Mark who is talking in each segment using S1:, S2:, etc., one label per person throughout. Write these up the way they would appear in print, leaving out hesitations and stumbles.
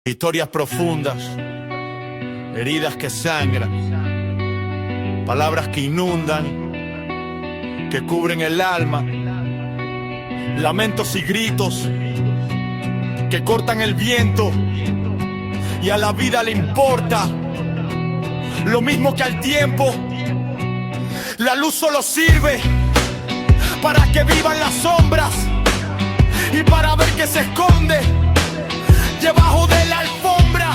S1: Historias profundas, heridas que sangran, palabras que inundan, que cubren el alma, lamentos y gritos que cortan el viento, y a la vida le importa lo mismo que al tiempo. La luz solo sirve para que vivan las sombras y para ver que se esconde debajo de la alfombra,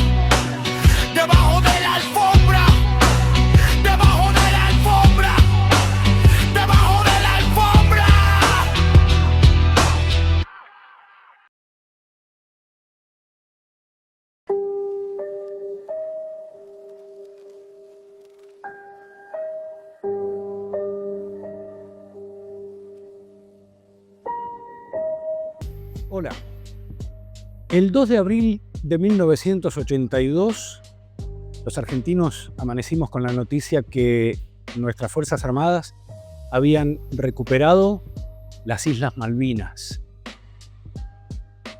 S1: debajo de la alfombra, debajo de la alfombra, debajo de la alfombra.
S2: Hola. El 2 de abril de 1982, los argentinos amanecimos con la noticia que nuestras Fuerzas Armadas habían recuperado las Islas Malvinas.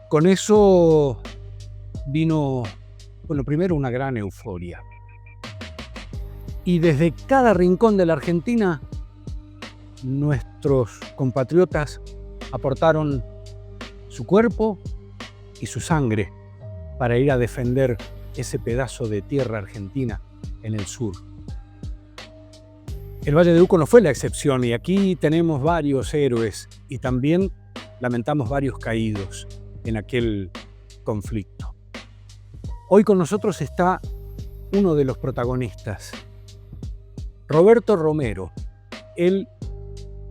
S2: Con eso vino, primero una gran euforia. Y desde cada rincón de la Argentina, nuestros compatriotas aportaron su cuerpo y su sangre para ir a defender ese pedazo de tierra argentina en el sur. El Valle de Uco no fue la excepción, y aquí tenemos varios héroes y también lamentamos varios caídos en aquel conflicto. Hoy con nosotros está uno de los protagonistas, Roberto Romero. Él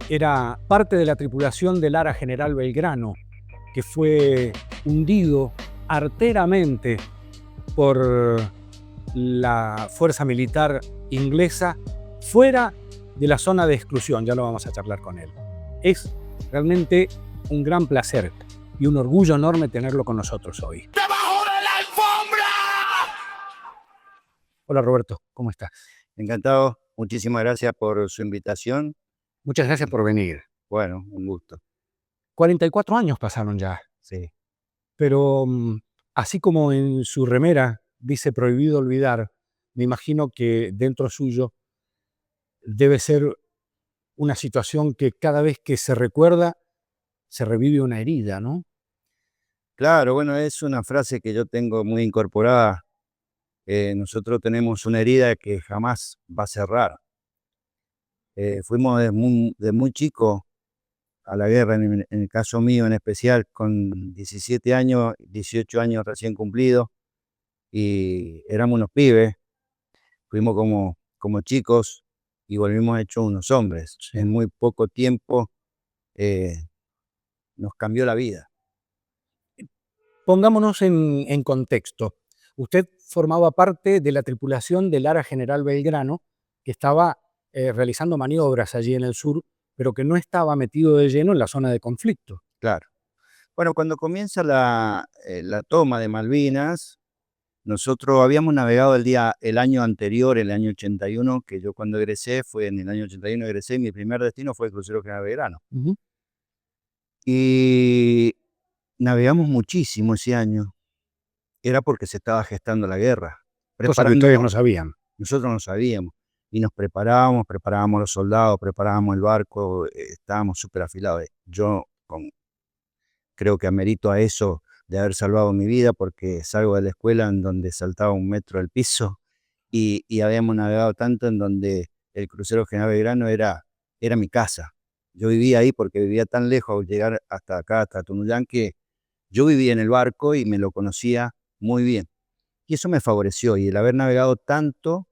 S2: era parte de la tripulación del Ara General Belgrano, que fue hundido arteramente por la fuerza militar inglesa fuera de la zona de exclusión. Ya lo vamos a charlar con él. Es realmente un gran placer y un orgullo enorme tenerlo con nosotros hoy.
S1: ¡Debajo de la alfombra!
S2: Hola Roberto, ¿cómo estás?
S3: Encantado, muchísimas gracias por su invitación.
S2: Muchas gracias por venir.
S3: Bueno, un gusto.
S2: 44 años pasaron ya,
S3: Sí,
S2: pero así como en su remera dice prohibido olvidar, me imagino que dentro suyo debe ser una situación que cada vez que se recuerda, se revive una herida, ¿no?
S3: claro, bueno, es una frase que yo tengo muy incorporada. Nosotros tenemos una herida que jamás va a cerrar. Fuimos de muy chico a la guerra, en el caso mío en especial, con 17 años, 18 años recién cumplidos, y éramos unos pibes, fuimos como chicos y volvimos hechos unos hombres.
S2: Sí.
S3: En muy poco tiempo nos cambió la vida.
S2: Pongámonos en contexto. Usted formaba parte de la tripulación del Ara General Belgrano, que estaba realizando maniobras allí en el sur, pero que no estaba metido de lleno en la zona de conflicto.
S3: Claro. Bueno, cuando comienza la toma de Malvinas, nosotros habíamos navegado el año anterior, el año 81, que yo cuando egresé, fue en el año 81 egresé, y mi primer destino fue el crucero General Belgrano. Y navegamos muchísimo ese año. Era porque se estaba gestando la guerra.
S2: Cosa que ustedes no sabían.
S3: Nosotros no sabíamos. Y nos preparábamos los soldados, preparábamos el barco, estábamos súper afilados. Yo creo que amerito a eso de haber salvado mi vida, porque salgo de la escuela en donde saltaba 1 metro del piso, y habíamos navegado tanto en donde el crucero General Belgrano era mi casa. Yo vivía ahí porque vivía tan lejos al llegar hasta acá, hasta Tunuyán, que yo vivía en el barco y me lo conocía muy bien. Y eso me favoreció, y el haber navegado tanto,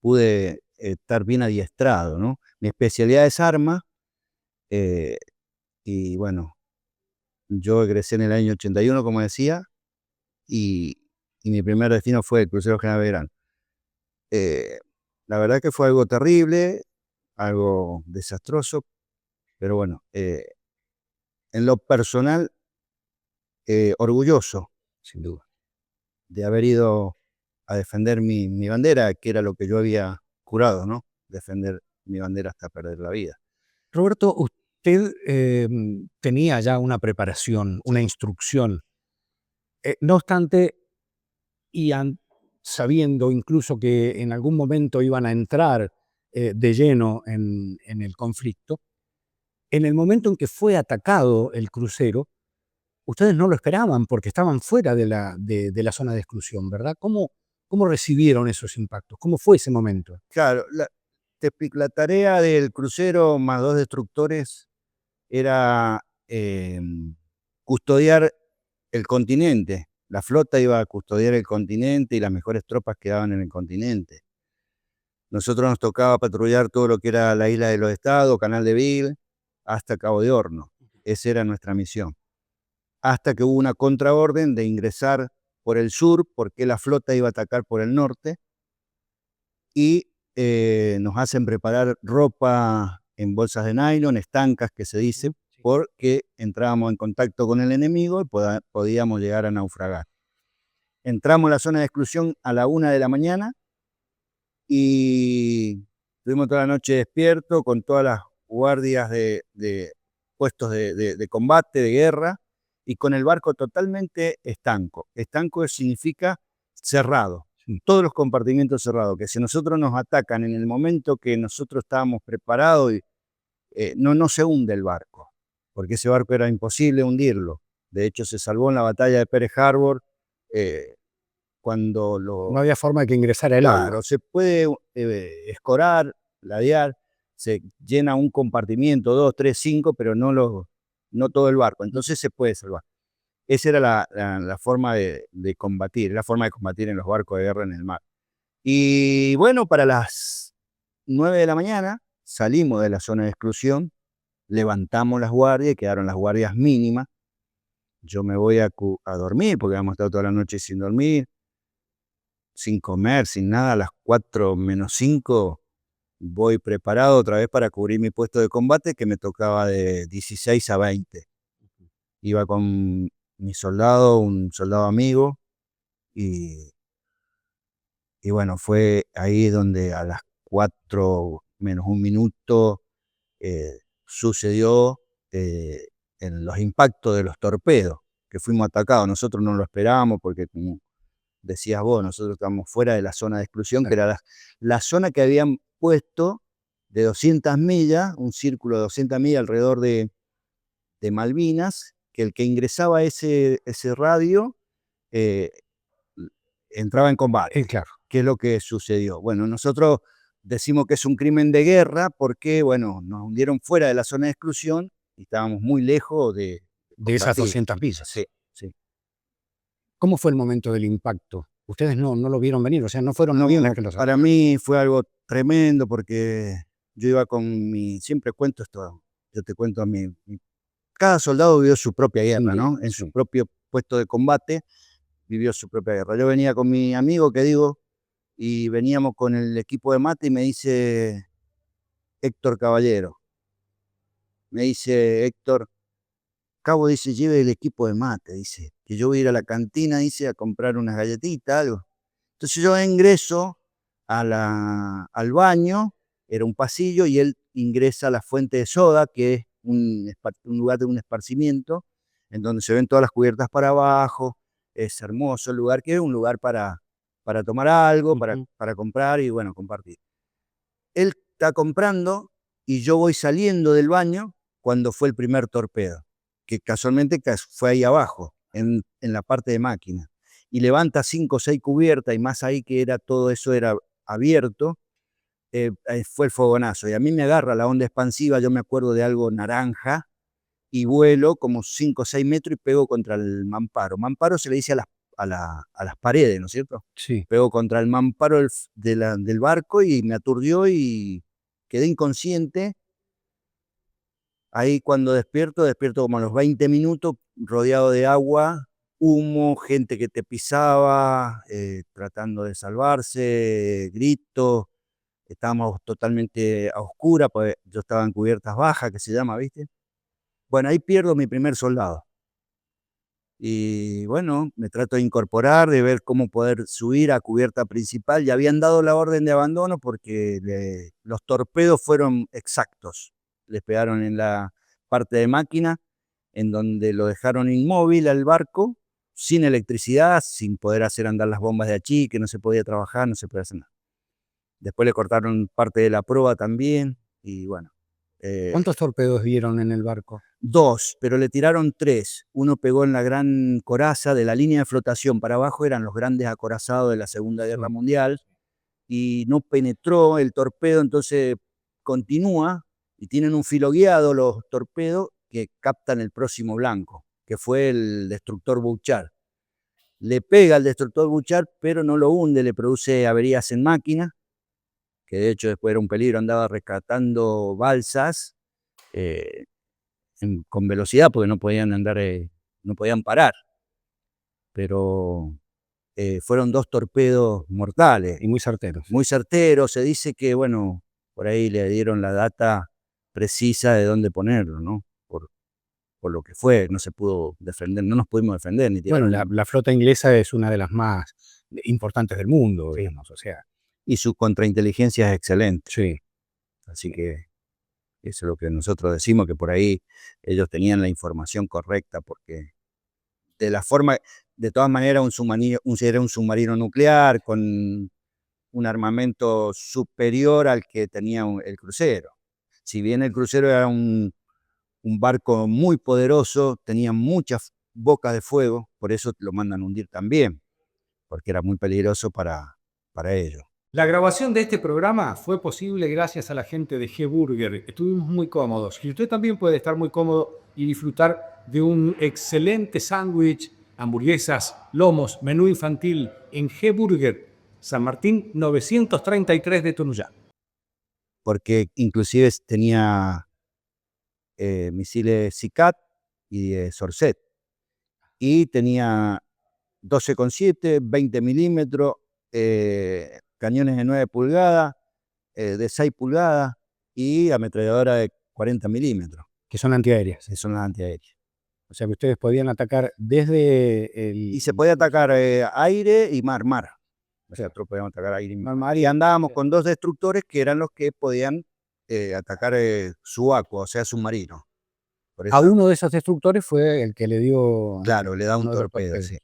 S3: pude estar bien adiestrado, ¿no? Mi especialidad es arma, y bueno, yo egresé en el año 81, como decía, y mi primer destino fue el crucero General Belgrano. La verdad que fue algo terrible, algo desastroso, pero bueno, en lo personal, orgulloso, sin duda, de haber ido a defender mi bandera, que era lo que yo había jurado, ¿no? Defender mi bandera hasta perder la vida.
S2: Roberto, usted tenía ya una preparación, una instrucción No obstante, y sabiendo incluso que en algún momento iban a entrar de lleno en el conflicto, en el momento en que fue atacado el crucero, ustedes no lo esperaban porque estaban fuera de la zona de exclusión, ¿verdad? ¿Cómo recibieron esos impactos? ¿Cómo fue ese momento?
S3: Claro, la tarea del crucero más 2 destructores era custodiar el continente. La flota iba a custodiar el continente y las mejores tropas quedaban en el continente. Nosotros nos tocaba patrullar todo lo que era la isla de los Estados, Canal de Beagle, hasta Cabo de Horno. Esa era nuestra misión. Hasta que hubo una contraorden de ingresar por el sur, porque la flota iba a atacar por el norte, y nos hacen preparar ropa en bolsas de nylon, estancas que se dice, porque entrábamos en contacto con el enemigo y podíamos llegar a naufragar. Entramos a la zona de exclusión a la 1 de la mañana y estuvimos toda la noche despiertos con todas las guardias de puestos de combate, de guerra, y con el barco totalmente estanco. Estanco significa cerrado, todos los compartimientos cerrados, que si nosotros nos atacan en el momento que nosotros estábamos preparados, no se hunde el barco, porque ese barco era imposible hundirlo. De hecho, se salvó en la batalla de Pearl Harbor, cuando
S2: No había forma de que ingresara el agua.
S3: Claro, se puede escorar, ladear, se llena un compartimiento, 2, 3, 5, pero no todo el barco. Entonces se puede salvar. Esa era la forma de combatir, la forma de combatir en los barcos de guerra en el mar. Y bueno, para las 9 de la mañana salimos de la zona de exclusión, levantamos las guardias, quedaron las guardias mínimas. Yo me voy a dormir, porque habíamos estado toda la noche sin dormir, sin comer, sin nada. A las 4 menos 5 voy preparado otra vez para cubrir mi puesto de combate, que me tocaba de 16 a 20. Iba con mi soldado, un soldado amigo, y bueno, fue ahí donde a las 4 menos un minuto sucedió en los impactos de los torpedos, que fuimos atacados. Nosotros no lo esperábamos porque, como decías vos, nosotros estábamos fuera de la zona de exclusión, que era la zona que habían puesto de 200 millas, un círculo de 200 millas alrededor de Malvinas, que el que ingresaba a ese radio entraba en combate.
S2: Claro.
S3: ¿Qué es lo que sucedió? Bueno, nosotros decimos que es un crimen de guerra porque, bueno, nos hundieron fuera de la zona de exclusión y estábamos muy lejos de
S2: esas
S3: combatir.
S2: 200 millas.
S3: Sí, sí.
S2: ¿Cómo fue el momento del impacto? Ustedes no lo vieron venir, o sea, no fueron aviones que los
S3: Para mí fue algo tremendo porque yo iba con siempre cuento esto, yo te cuento a mí, cada soldado vivió su propia guerra, ¿no? En su propio puesto de combate vivió su propia guerra. Yo venía con mi amigo, que digo, y veníamos con el equipo de mate y me dice Héctor Caballero, me dice Héctor, Cabo, dice, lleve el equipo de mate, dice, que yo voy a ir a la cantina, dice, a comprar unas galletitas, algo. Entonces yo ingreso al baño, era un pasillo, y él ingresa a la fuente de soda, que es un lugar de un esparcimiento, en donde se ven todas las cubiertas para abajo. Es hermoso el lugar, que es un lugar para tomar algo, para comprar y, bueno, compartir. Él está comprando y yo voy saliendo del baño cuando fue el primer torpedo, que casualmente fue ahí abajo, en la parte de máquina. Y levanta 5 o 6 cubiertas, y más ahí que todo eso era abierto, fue el fogonazo. Y a mí me agarra la onda expansiva, yo me acuerdo de algo naranja, y vuelo como 5 o 6 metros y pego contra el mamparo. Mamparo se le dice a las paredes, ¿no es cierto?
S2: Sí.
S3: Pego contra el mamparo del barco y me aturdió y quedé inconsciente. Ahí cuando despierto como a los 20 minutos, rodeado de agua, humo, gente que te pisaba, tratando de salvarse, gritos. Estábamos totalmente a oscuras, pues yo estaba en cubiertas bajas, que se llama, ¿viste? Bueno, ahí pierdo mi primer soldado. Y bueno, me trato de incorporar, de ver cómo poder subir a cubierta principal. Ya habían dado la orden de abandono porque los torpedos fueron exactos. Les pegaron en la parte de máquina, en donde lo dejaron inmóvil al barco, sin electricidad, sin poder hacer andar las bombas de achique, no se podía trabajar, no se podía hacer nada. Después le cortaron parte de la proa también, y bueno.
S2: ¿Cuántos torpedos vieron en el barco?
S3: 2, pero le tiraron 3. Uno pegó en la gran coraza de la línea de flotación para abajo, eran los grandes acorazados de la Segunda Guerra Mundial, y no penetró el torpedo, entonces continúa, y tienen un filo guiado los torpedos que captan el próximo blanco, que fue el destructor Bouchard. Le pega al destructor Bouchard, pero no lo hunde, le produce averías en máquina, que de hecho después era un peligro, andaba rescatando balsas con velocidad porque no podían andar, no podían parar. Pero fueron 2 torpedos mortales.
S2: Y muy certeros.
S3: Muy certeros. Se dice que, bueno, por ahí le dieron la data precisa de dónde ponerlo, ¿no? Por lo que fue, no se pudo defender, no nos pudimos defender. Ni
S2: bueno, la flota inglesa es una de las más importantes del mundo, digamos, o sea.
S3: Y su contrainteligencia es excelente.
S2: Sí.
S3: Así que eso es lo que nosotros decimos, que por ahí ellos tenían la información correcta, porque de la forma, de todas maneras, era un submarino nuclear con un armamento superior al que tenía el crucero. Si bien el crucero era un barco muy poderoso, tenía muchas bocas de fuego, por eso lo mandan a hundir también, porque era muy peligroso para ellos.
S2: La grabación de este programa fue posible gracias a la gente de G-Burger. Estuvimos muy cómodos y usted también puede estar muy cómodo y disfrutar de un excelente sándwich, hamburguesas, lomos, menú infantil en G-Burger, San Martín 933 de Tonuyá.
S3: Porque inclusive tenía misiles SICAT y Sorset, y tenía 12,7, 20 milímetros, cañones de 9 pulgadas, de 6 pulgadas y ametralladora de 40 milímetros.
S2: Que son antiaéreas.
S3: Que son las antiaéreas.
S2: O sea que ustedes podían atacar desde el...
S3: Y se podía atacar aire y mar. O sea, nosotros podíamos atacar aire y mar. Y andábamos con 2 destructores que eran los que podían atacar subacuo, o sea, submarino.
S2: A uno de esos destructores fue el que le dio...
S3: Claro, le da un torpedo, sí.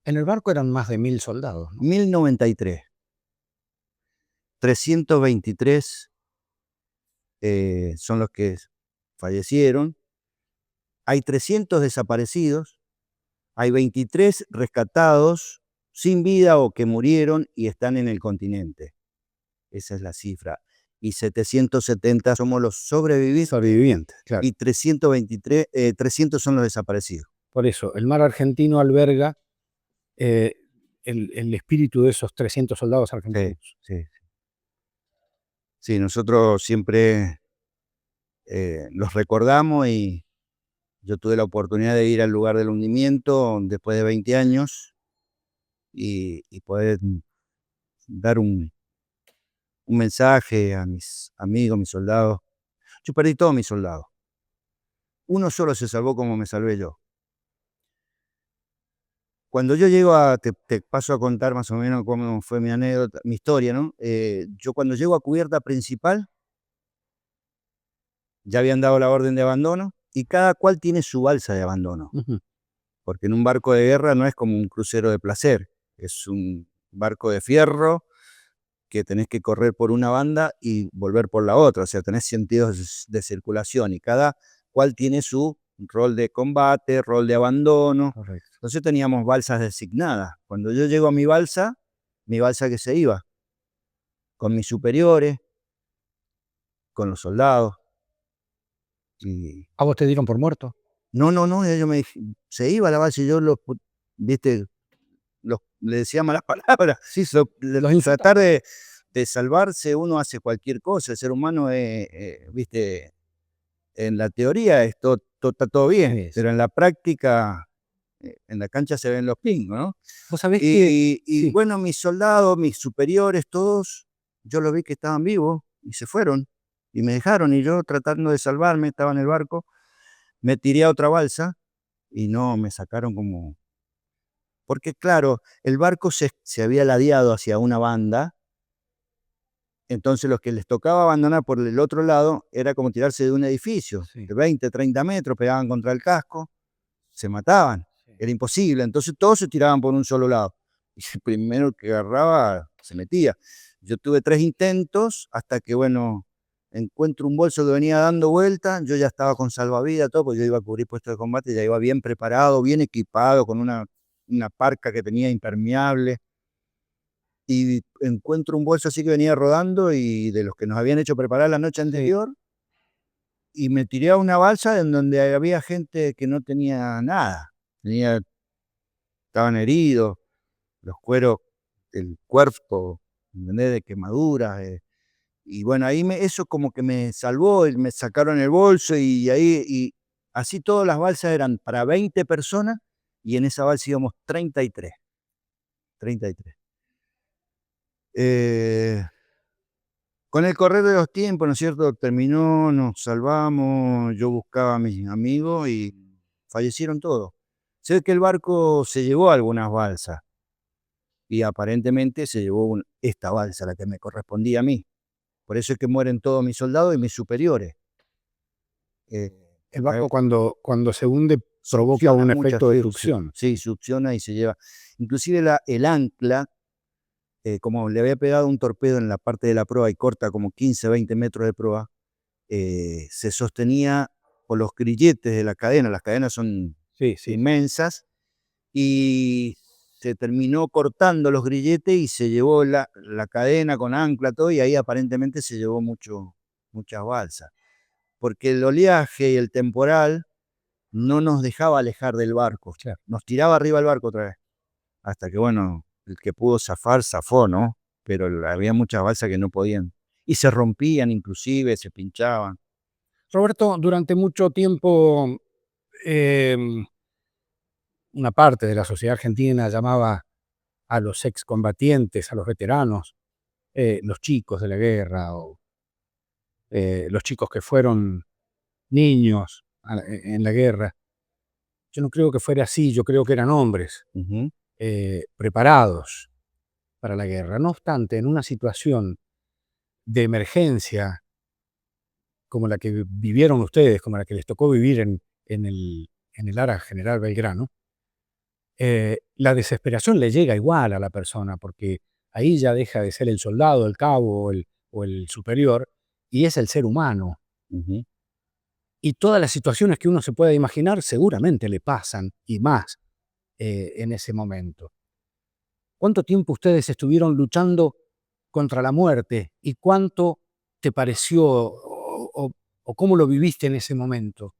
S2: En el barco eran más de 1000 soldados, ¿no?
S3: 1093. 323 son los que fallecieron. Hay 300 desaparecidos. Hay 23 rescatados sin vida o que murieron y están en el continente. Esa es la cifra. Y 770 somos los sobrevivientes.
S2: Claro.
S3: Y 300 son los desaparecidos.
S2: Por eso, el mar argentino alberga el espíritu de esos 300 soldados argentinos.
S3: Sí, nosotros siempre los recordamos, y yo tuve la oportunidad de ir al lugar del hundimiento después de 20 años y poder dar un mensaje a mis amigos, mis soldados. Yo perdí todos mis soldados. Uno solo se salvó como me salvé yo. Cuando yo llego te paso a contar más o menos cómo fue mi anécdota, mi historia, ¿no? Yo cuando llego a cubierta principal, ya habían dado la orden de abandono, y cada cual tiene su balsa de abandono. Porque en un barco de guerra no es como un crucero de placer, es un barco de fierro que tenés que correr por una banda y volver por la otra, o sea, tenés sentidos de circulación, y cada cual tiene su rol de combate, rol de abandono.
S2: Correcto.
S3: Entonces teníamos balsas designadas. Cuando yo llego a mi balsa que se iba, con mis superiores, con los soldados. Y...
S2: ¿A vos te dieron por muerto?
S3: No, ellos me dijeron, se iba la balsa, y yo viste, le decía malas palabras. Sí, tratar de salvarse, uno hace cualquier cosa. El ser humano, viste, en la teoría está todo bien, pero en la práctica, en la cancha se ven los pingos, ¿no?
S2: ¿Vos sabés
S3: y bueno, mis soldados, mis superiores, todos, yo los vi que estaban vivos y se fueron y me dejaron, y yo tratando de salvarme, estaba en el barco, me tiré a otra balsa y no, me sacaron como... Porque claro, el barco se había ladeado hacia una banda, entonces los que les tocaba abandonar por el otro lado era como tirarse de un edificio, de 20, 30 metros, pegaban contra el casco, se mataban. Era imposible, entonces todos se tiraban por un solo lado. Y el primero que agarraba se metía. Yo tuve 3 intentos hasta que, bueno, encuentro un bolso que venía dando vuelta. Yo ya estaba con salvavidas, todo, porque yo iba a cubrir puesto de combate, ya iba bien preparado, bien equipado, con una parca que tenía impermeable. Y encuentro un bolso así que venía rodando y de los que nos habían hecho preparar la noche anterior. Y me tiré a una balsa en donde había gente que no tenía nada. Estaban heridos, los cueros del cuerpo, ¿entendés? De quemaduras. Y bueno, ahí eso como que me salvó, y me sacaron el bolso y ahí, y así todas las balsas eran para 20 personas y en esa balsa íbamos 33. 33. Con el correr de los tiempos, ¿no es cierto? Terminó, nos salvamos, yo buscaba a mis amigos y fallecieron todos. Se ve que el barco se llevó algunas balsas y aparentemente se llevó esta balsa, la que me correspondía a mí. Por eso es que mueren todos mis soldados y mis superiores.
S2: El barco cuando se hunde provoca
S3: Succiona
S2: un
S3: mucho,
S2: efecto de
S3: sí,
S2: succión.
S3: sí, succiona y se lleva. Inclusive el ancla, como le había pegado un torpedo en la parte de la proa y corta como 15, 20 metros de proa, se sostenía por los grilletes de la cadena. Las cadenas son
S2: Sí.
S3: inmensas y se terminó cortando los grilletes y se llevó la cadena con ancla, todo, y ahí aparentemente se llevó muchas balsas. Porque el oleaje y el temporal no nos dejaba alejar del barco.
S2: Claro.
S3: Nos tiraba arriba el barco otra vez. Hasta que, bueno, el que pudo zafar, zafó, ¿no? Pero había muchas balsas que no podían. Y se rompían inclusive, se pinchaban.
S2: Roberto, durante mucho tiempo una parte de la sociedad argentina llamaba a los excombatientes, a los veteranos, los chicos de la guerra o los chicos que fueron niños en la guerra. Yo no creo que fuera así, yo creo que eran hombres
S3: Ujú.
S2: preparados para la guerra. No obstante, en una situación de emergencia como la que vivieron ustedes, como la que les tocó vivir en el ARA General Belgrano, la desesperación le llega igual a la persona, porque ahí ya deja de ser el soldado, el cabo o el superior, y es el ser humano.
S3: Ujú.
S2: Y todas las situaciones que uno se pueda imaginar seguramente le pasan, y más en ese momento. ¿Cuánto tiempo ustedes estuvieron luchando contra la muerte? ¿Y cuánto te pareció o cómo lo viviste en ese momento?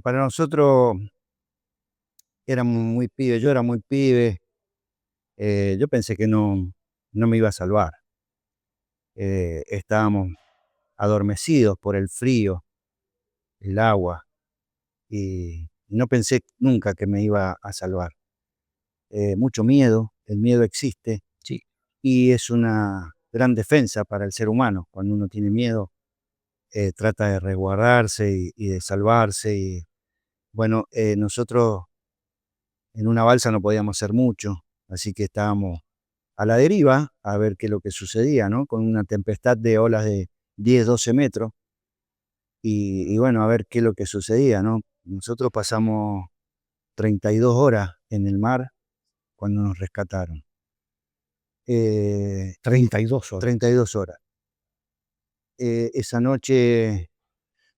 S3: Para nosotros éramos muy pibes, yo era muy pibe, yo pensé que no me iba a salvar. Estábamos adormecidos por el frío, el agua, y no pensé nunca que me iba a salvar. Mucho miedo, el miedo existe,
S2: Sí.
S3: y es una gran defensa para el ser humano. Cuando uno tiene miedo, trata de resguardarse y de salvarse. Y bueno, nosotros en una balsa no podíamos hacer mucho, así que estábamos a la deriva a ver qué es lo que sucedía, ¿no? Con una tempestad de olas de 10, 12 metros. Y bueno, a ver qué es lo que sucedía, ¿no? Nosotros pasamos 32 horas en el mar cuando nos rescataron.
S2: 32 horas.
S3: 32 horas. Esa noche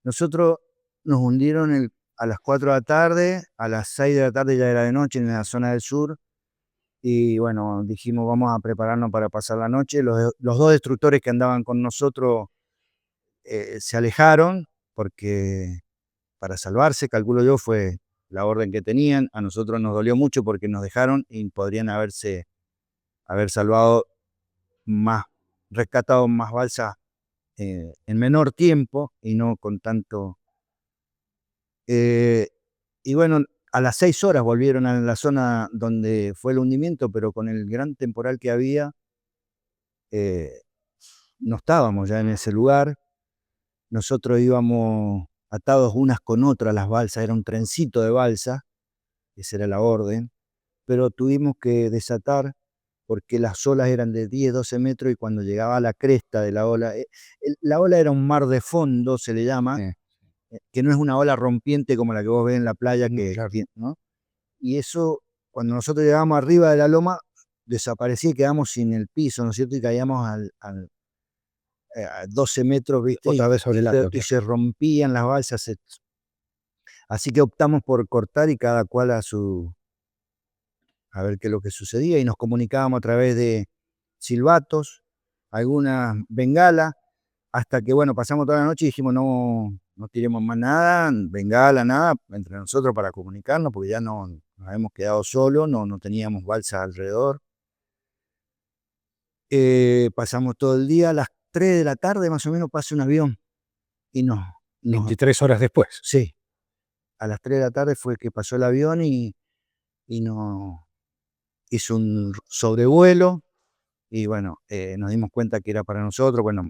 S3: nosotros nos hundieron a las 4 de la tarde, a las 6 de la tarde ya era de noche en la zona del sur. Y bueno, dijimos, vamos a prepararnos para pasar la noche. Los dos destructores que andaban con nosotros se alejaron porque para salvarse, calculo yo, fue la orden que tenían. A nosotros nos dolió mucho porque nos dejaron y podrían haber salvado más, rescatado más balsas en menor tiempo y no con tanto. Y bueno, a las 6 horas volvieron a la zona donde fue el hundimiento, pero con el gran temporal que había, eh, no estábamos ya en ese lugar. Nosotros íbamos atados unas con otras las balsas, era un trencito de balsa, esa era la orden, pero tuvimos que desatar porque las olas eran de 10, 12 metros y cuando llegaba a la cresta de la ola, la ola era un mar de fondo, se le llama,
S2: Sí.
S3: que no es una ola rompiente como la que vos ves en la playa,
S2: Claro.
S3: ¿no? Y eso, cuando nosotros llegábamos arriba de la loma, desaparecía y quedamos sin el piso, ¿no es cierto? Y caíamos a 12 metros, ¿viste?
S2: Otra vez sobre el agua,
S3: Y se rompían las balsas. Así que optamos por cortar y cada cual a ver qué es lo que sucedía. Y nos comunicábamos a través de silbatos, algunas bengalas, hasta que, bueno, pasamos toda la noche y dijimos, no tiremos más nada, bengala, nada, entre nosotros para comunicarnos, porque ya nos habíamos quedado solos, no teníamos balsas alrededor. Pasamos todo el día, a las 3 de la tarde más o menos pasa un avión y nos
S2: 23 horas después.
S3: sí, a las 3 de la tarde fue que pasó el avión y nos hizo un sobrevuelo y bueno, nos dimos cuenta que era para nosotros, bueno,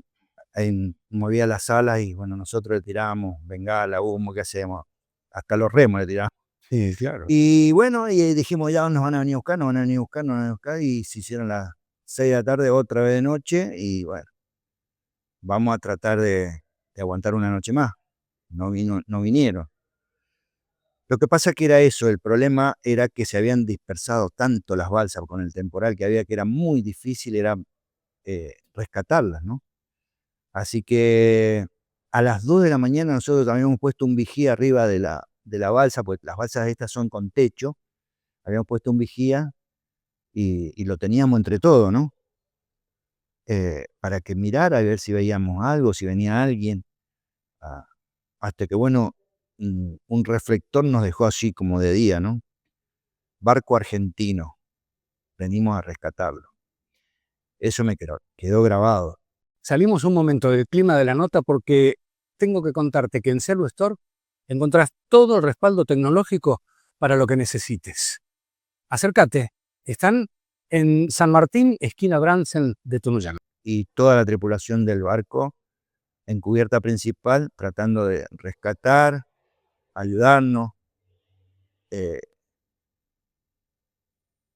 S3: movía las alas y bueno, nosotros le tirábamos bengala, humo, ¿qué hacemos? Hasta los remos le tirábamos.
S2: Sí, claro.
S3: Y bueno, y dijimos, ya nos van a venir a buscar, nos van a venir a buscar, nos van a venir a buscar, y se hicieron las 6 de la tarde, otra vez de noche, y bueno, vamos a tratar de aguantar una noche más. No vinieron. Lo que pasa que era eso, el problema era que se habían dispersado tanto las balsas con el temporal que había, que era muy difícil, era rescatarlas, ¿no? Así que a las 2 de la mañana nosotros también habíamos puesto un vigía arriba de la balsa, porque las balsas estas son con techo, habíamos puesto un vigía y lo teníamos entre todos, ¿no? Para que mirara a ver si veíamos algo, si venía alguien, hasta que, bueno, un reflector nos dejó así como de día, ¿no? Barco argentino, venimos a rescatarlo. Eso me quedó grabado.
S2: Salimos un momento del clima de la nota porque tengo que contarte que en Selvo Store encontrás todo el respaldo tecnológico para lo que necesites. Acércate, están en San Martín, esquina Bransen de Tunuyán.
S3: Y toda la tripulación del barco en cubierta principal, tratando de rescatar, ayudarnos.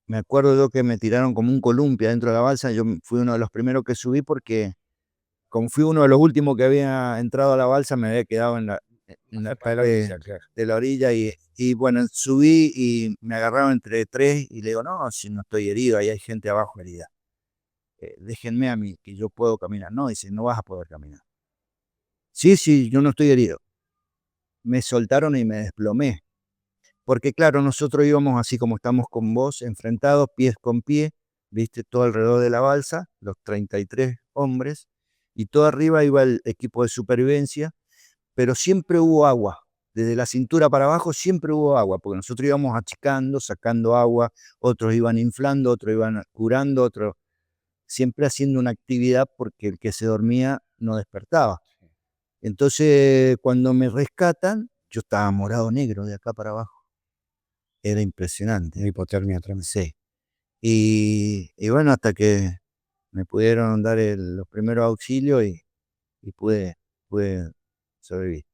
S3: Me acuerdo yo que me tiraron como un columpio dentro de la balsa. Yo fui uno de los primeros que subí porque, como fui uno de los últimos que había entrado a la balsa, me había quedado en la parte de la orilla. Y bueno, subí y me agarraron entre tres y le digo, no, si no estoy herido, ahí hay gente abajo herida. Déjenme a mí, que yo puedo caminar. No, dice, no vas a poder caminar. Sí, yo no estoy herido. Me soltaron y me desplomé. Porque claro, nosotros íbamos así como estamos con vos, enfrentados, pies con pie, viste, todo alrededor de la balsa, los 33 hombres, y todo arriba iba el equipo de supervivencia, pero siempre hubo agua. Desde la cintura para abajo siempre hubo agua, porque nosotros íbamos achicando, sacando agua, otros iban inflando, otros iban curando, otros siempre haciendo una actividad porque el que se dormía no despertaba. Entonces, cuando me rescatan, yo estaba morado negro de acá para abajo. Era impresionante.
S2: Una hipotermia tremenda.
S3: Sí. Y bueno, hasta que me pudieron dar los primeros auxilios y pude sobrevivir.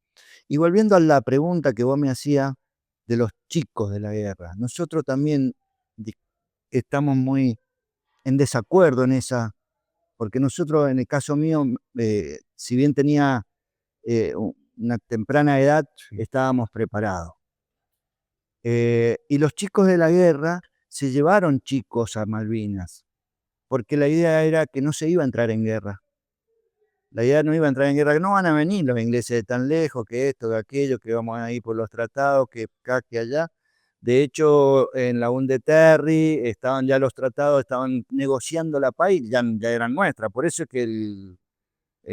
S3: Y volviendo a la pregunta que vos me hacías de los chicos de la guerra, nosotros también estamos muy en desacuerdo en esa, porque nosotros en el caso mío, si bien tenía una temprana edad, estábamos preparados. Y los chicos de la guerra se llevaron chicos a Malvinas, porque la idea era que no se iba a entrar en guerra. La idea no iba a entrar en guerra, que no van a venir los ingleses de tan lejos, que esto, que aquello, que vamos a ir por los tratados, que acá, que allá. De hecho, en la UNDE Terry estaban ya los tratados, estaban negociando la paz y ya eran nuestras. Por eso es que el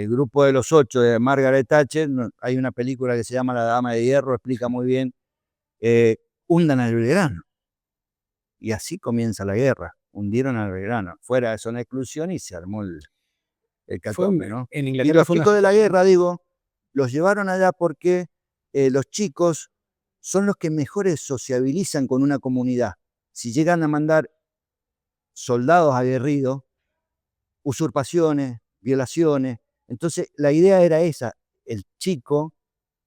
S3: grupo de los 8 de Margaret Thatcher, hay una película que se llama La Dama de Hierro, explica muy bien, hundan al Belgrano. Y así comienza la guerra. Hundieron al Belgrano, fuera de zona de exclusión, y se armó el catombe, ¿no?
S2: En
S3: Y
S2: Inglaterra
S3: los chicos de la guerra, digo, los llevaron allá porque los chicos son los que mejores sociabilizan con una comunidad. Si llegan a mandar soldados aguerridos, usurpaciones, violaciones, entonces la idea era esa, el chico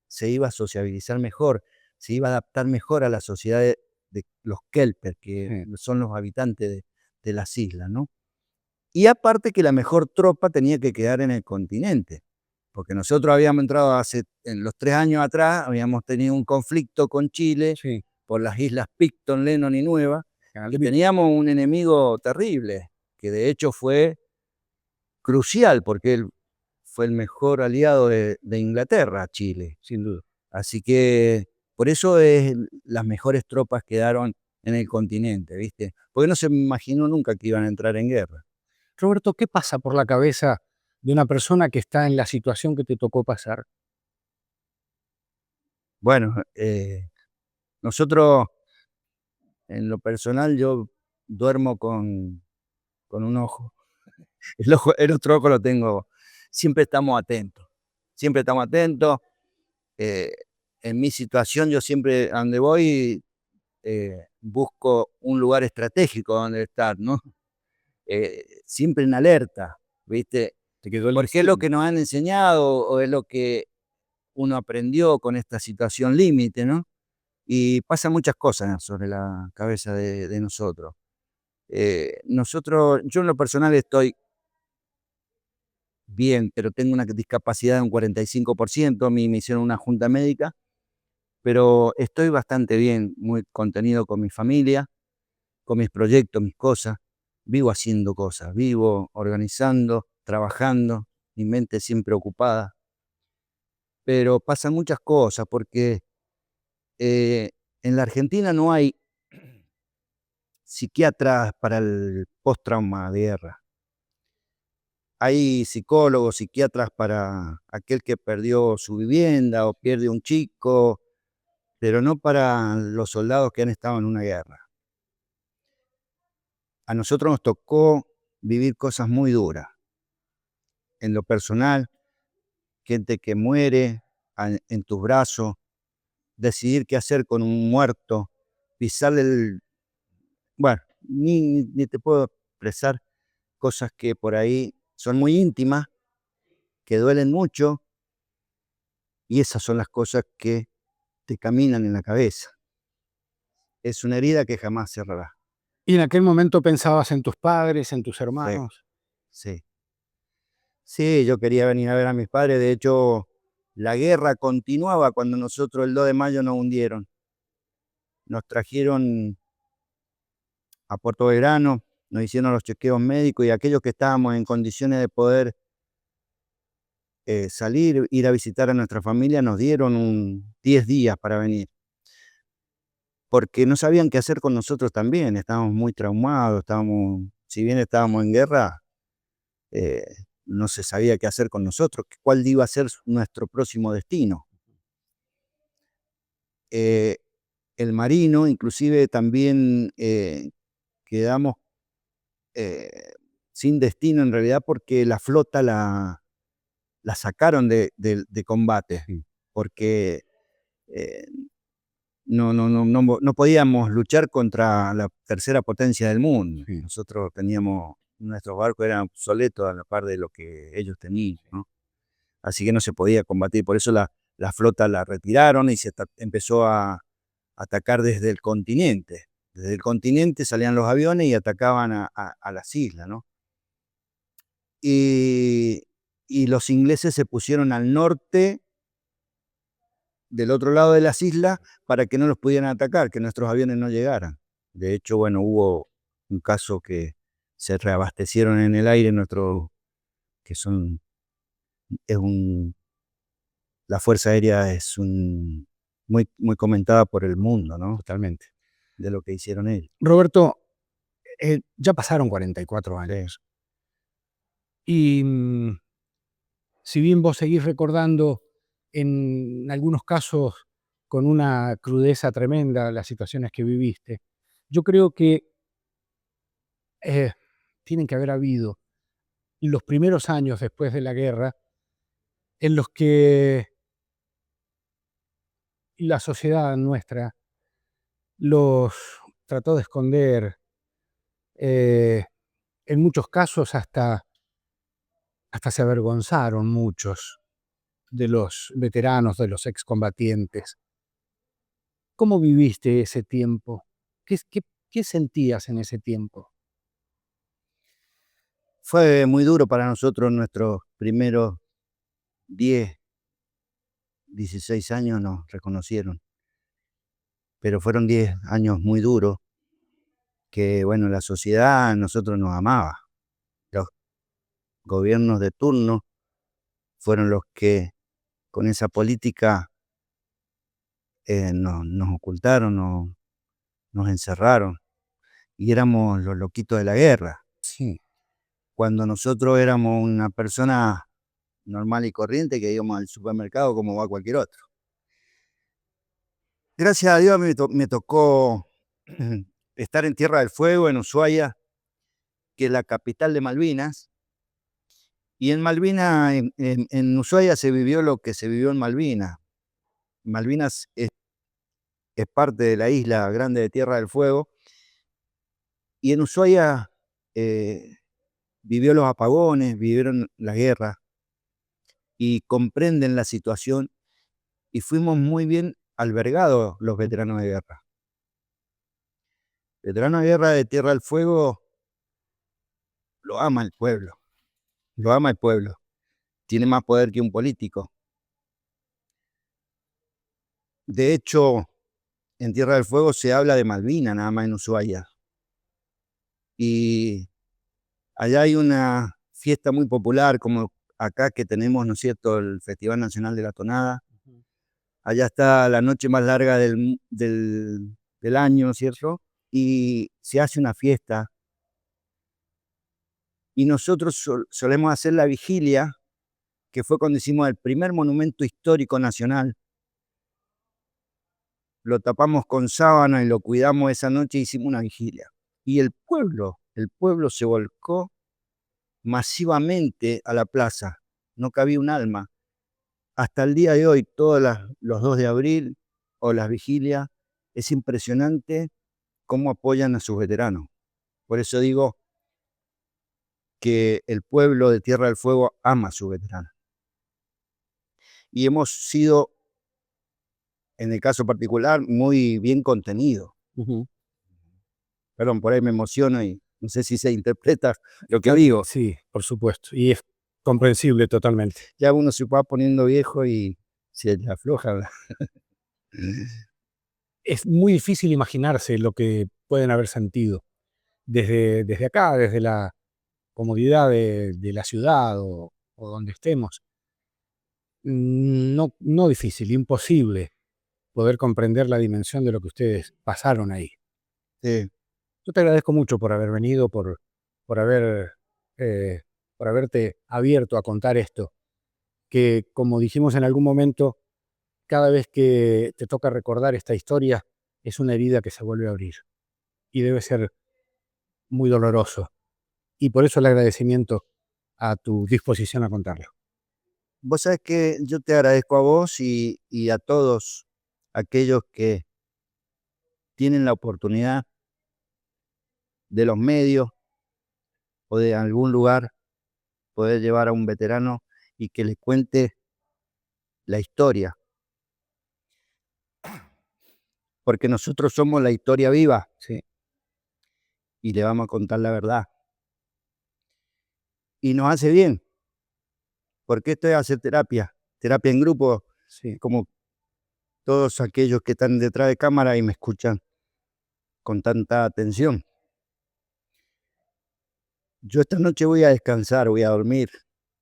S3: se iba a sociabilizar mejor, se iba a adaptar mejor a la sociedad de los kelpers, que son los habitantes de las islas, ¿no? Y aparte que la mejor tropa tenía que quedar en el continente, porque nosotros habíamos entrado en los 3 años atrás, habíamos tenido un conflicto con Chile
S2: Sí.
S3: por las islas Picton, Lennon y Nueva, y
S2: Malvinas.
S3: teníamos un enemigo terrible, que de hecho fue crucial, porque él fue el mejor aliado de Inglaterra, Chile.
S2: Sin duda.
S3: Así que por eso las mejores tropas quedaron en el continente, ¿viste? Porque no se imaginó nunca que iban a entrar en guerra.
S2: Roberto, ¿qué pasa por la cabeza de una persona que está en la situación que te tocó pasar?
S3: Bueno, nosotros, en lo personal, yo duermo con un ojo. El otro ojo lo tengo, siempre estamos atentos. Siempre estamos atentos. En mi situación, yo siempre, a donde voy, busco un lugar estratégico donde estar, ¿no? Siempre en alerta, ¿viste?
S2: Te quedó el
S3: Porque es lo
S2: instinto.
S3: que nos han enseñado o es lo que uno aprendió con esta situación límite, ¿no? Y pasan muchas cosas sobre la cabeza de nosotros. Yo en lo personal estoy bien, pero tengo una discapacidad de un 45%, me hicieron una junta médica, pero estoy bastante bien, muy contenido con mi familia, con mis proyectos, mis cosas. Vivo haciendo cosas, vivo organizando, trabajando, mi mente siempre ocupada. Pero pasan muchas cosas porque en la Argentina no hay psiquiatras para el post-trauma de guerra. Hay psicólogos, psiquiatras para aquel que perdió su vivienda o pierde un chico, pero no para los soldados que han estado en una guerra. A nosotros nos tocó vivir cosas muy duras. En lo personal, gente que muere en tus brazos, decidir qué hacer con un muerto, pisarle bueno, ni te puedo expresar cosas que por ahí son muy íntimas, que duelen mucho, y esas son las cosas que te caminan en la cabeza. Es una herida que jamás cerrará.
S2: Y en aquel momento pensabas en tus padres, en tus
S3: Sí,
S2: hermanos.
S3: sí. Sí, yo quería venir a ver a mis padres. De hecho, la guerra continuaba cuando nosotros el 2 de mayo nos hundieron. Nos trajeron a Puerto Belgrano, nos hicieron los chequeos médicos y aquellos que estábamos en condiciones de poder salir, ir a visitar a nuestra familia, nos dieron 10 días para venir. Porque no sabían qué hacer con nosotros también. Estábamos muy traumados, si bien estábamos en guerra, eh, no se sabía qué hacer con nosotros, cuál iba a ser nuestro próximo destino. El marino, inclusive también quedamos sin destino en realidad porque la flota la sacaron de combate, porque no podíamos luchar contra la tercera potencia del mundo.
S2: Sí.
S3: Nosotros nuestros barcos eran obsoletos a la par de lo que ellos tenían, ¿no? Así que no se podía combatir, por eso la flota la retiraron y se empezó a atacar desde el continente. Desde el continente salían los aviones y atacaban a las islas, ¿no? Y los ingleses se pusieron al norte, del otro lado de las islas, para que no los pudieran atacar, que nuestros aviones no llegaran. De hecho, bueno, hubo un caso que se reabastecieron en el aire que son, la Fuerza Aérea es muy, muy comentada por el mundo, ¿no?
S2: Totalmente.
S3: De lo que hicieron ellos.
S2: Roberto, ya pasaron 44 años. Y si bien vos seguís recordando en algunos casos con una crudeza tremenda las situaciones que viviste, yo creo que tienen que haber habido los primeros años después de la guerra en los que la sociedad nuestra los trató de esconder, en muchos casos hasta se avergonzaron muchos de los veteranos, de los excombatientes. ¿Cómo viviste ese tiempo? ¿Qué sentías en ese tiempo?
S3: Fue muy duro para nosotros nuestros primeros 10, 16 años nos reconocieron, pero fueron 10 años muy duros que, bueno, la sociedad a nosotros nos amaba. Los gobiernos de turno fueron los que con esa política nos ocultaron, nos encerraron y éramos los loquitos de la guerra.
S2: Sí.
S3: Cuando nosotros éramos una persona normal y corriente que íbamos al supermercado como va cualquier otro. Gracias a Dios me tocó estar en Tierra del Fuego, en Ushuaia, que es la capital de Malvinas. Y en Malvinas, en Ushuaia se vivió lo que se vivió en Malvinas. Malvinas es parte de la isla grande de Tierra del Fuego. Y en Ushuaia vivió los apagones, vivieron la guerra y comprenden la situación y fuimos muy bien albergados los veteranos de guerra. Veteranos de guerra de Tierra del Fuego lo ama el pueblo, lo ama el pueblo. Tiene más poder que un político. De hecho, en Tierra del Fuego se habla de Malvinas, nada más en Ushuaia. Y allá hay una fiesta muy popular, como acá que tenemos, ¿no es cierto?, el Festival Nacional de la Tonada. Allá está la noche más larga del año, ¿cierto? Y se hace una fiesta. Y nosotros solemos hacer la vigilia, que fue cuando hicimos el primer monumento histórico nacional. Lo tapamos con sábana y lo cuidamos esa noche, hicimos una vigilia. Y el pueblo se volcó masivamente a la plaza. No cabía un alma. Hasta el día de hoy, todos los 2 de abril o las vigilias, es impresionante cómo apoyan a sus veteranos. Por eso digo que el pueblo de Tierra del Fuego ama a sus veteranos. Y hemos sido, en el caso particular, muy bien contenidos. Perdón, por ahí me emociono y no sé si se interpreta lo que digo.
S2: Sí, por supuesto. Y es comprensible totalmente.
S3: Ya uno se va poniendo viejo y se le afloja.
S2: Es muy difícil imaginarse lo que pueden haber sentido desde acá, desde la comodidad de la ciudad o donde estemos. No difícil, imposible poder comprender la dimensión de lo que ustedes pasaron ahí.
S3: Sí.
S2: Yo te agradezco mucho por haber venido, por haber, por haberte abierto a contar esto, que como dijimos en algún momento, cada vez que te toca recordar esta historia, es una herida que se vuelve a abrir y debe ser muy doloroso. Y por eso el agradecimiento a tu disposición a contarlo.
S3: Vos sabés que yo te agradezco a vos y a todos aquellos que tienen la oportunidad de los medios o de algún lugar poder llevar a un veterano y que le cuente la historia. Porque nosotros somos la historia viva,
S2: Sí.
S3: y le vamos a contar la verdad. Y nos hace bien, porque esto es hacer terapia en grupo,
S2: Sí.
S3: como todos aquellos que están detrás de cámara y me escuchan con tanta atención. Yo esta noche voy a descansar, voy a dormir,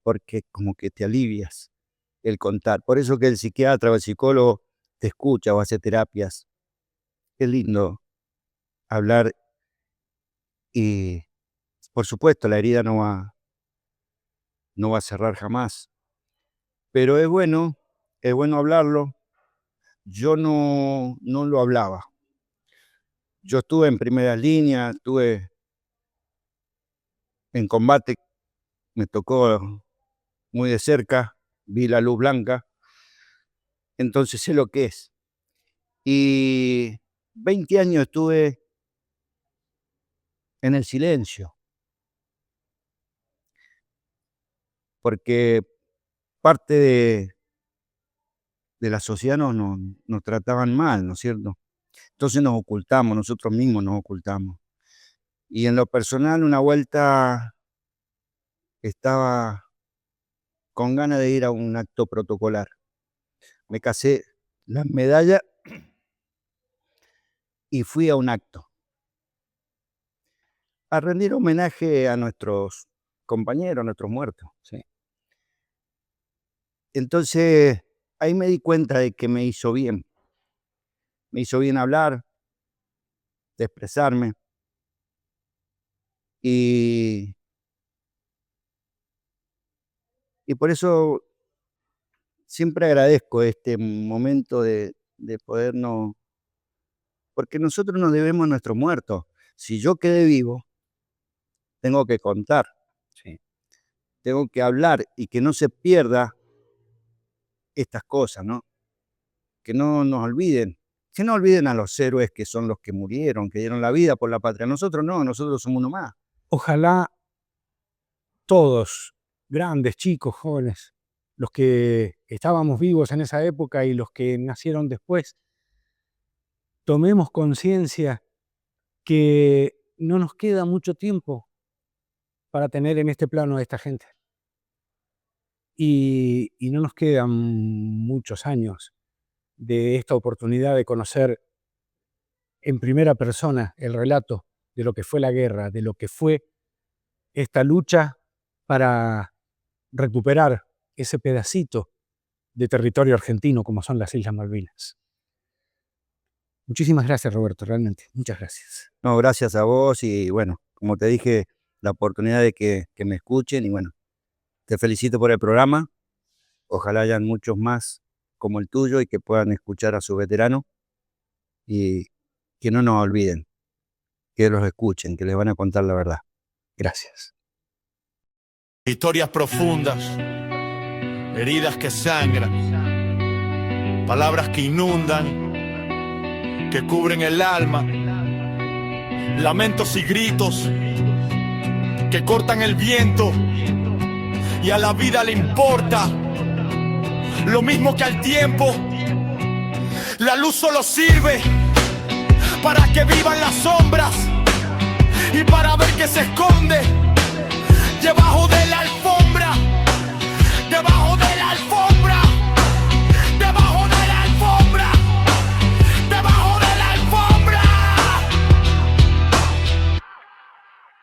S3: porque como que te alivias el contar. Por eso que el psiquiatra o el psicólogo te escucha o hace terapias. Es lindo hablar y, por supuesto, la herida no va a cerrar jamás. Pero es bueno hablarlo. Yo no lo hablaba. Yo estuve en primera línea, estuve en combate, me tocó muy de cerca, vi la luz blanca, entonces sé lo que es. Y 20 años estuve en el silencio, porque parte de la sociedad nos trataban mal, ¿no es cierto? Entonces nos ocultamos, nosotros mismos nos ocultamos. Y en lo personal, una vuelta estaba con ganas de ir a un acto protocolar. Me casé la medalla y fui a un acto a rendir homenaje a nuestros compañeros, a nuestros muertos. ¿Sí? Entonces, ahí me di cuenta de que me hizo bien. Me hizo bien hablar, de expresarme. Y por eso siempre agradezco este momento de podernos, porque nosotros nos debemos a nuestros muertos. Si yo quedé vivo, tengo que contar, ¿sí? Tengo que hablar y que no se pierda estas cosas, ¿no? Que no nos olviden, que no olviden a los héroes que son los que murieron, que dieron la vida por la patria. Nosotros no, nosotros somos uno más.
S2: Ojalá todos, grandes, chicos, jóvenes, los que estábamos vivos en esa época y los que nacieron después, tomemos conciencia que no nos queda mucho tiempo para tener en este plano a esta gente. Y no nos quedan muchos años de esta oportunidad de conocer en primera persona el relato de lo que fue la guerra, de lo que fue esta lucha para recuperar ese pedacito de territorio argentino como son las Islas Malvinas. Muchísimas gracias, Roberto, realmente. Muchas gracias.
S3: No, gracias a vos y bueno, como te dije, la oportunidad de que me escuchen y bueno, te felicito por el programa. Ojalá hayan muchos más como el tuyo y que puedan escuchar a sus veteranos y que no nos olviden, que los escuchen, que les van a contar la verdad. Gracias.
S1: Historias profundas, heridas que sangran, palabras que inundan, que cubren el alma, lamentos y gritos que cortan el viento, y a la vida le importa lo mismo que al tiempo. La luz solo sirve para que vivan las sombras y para ver que se esconde debajo de la alfombra.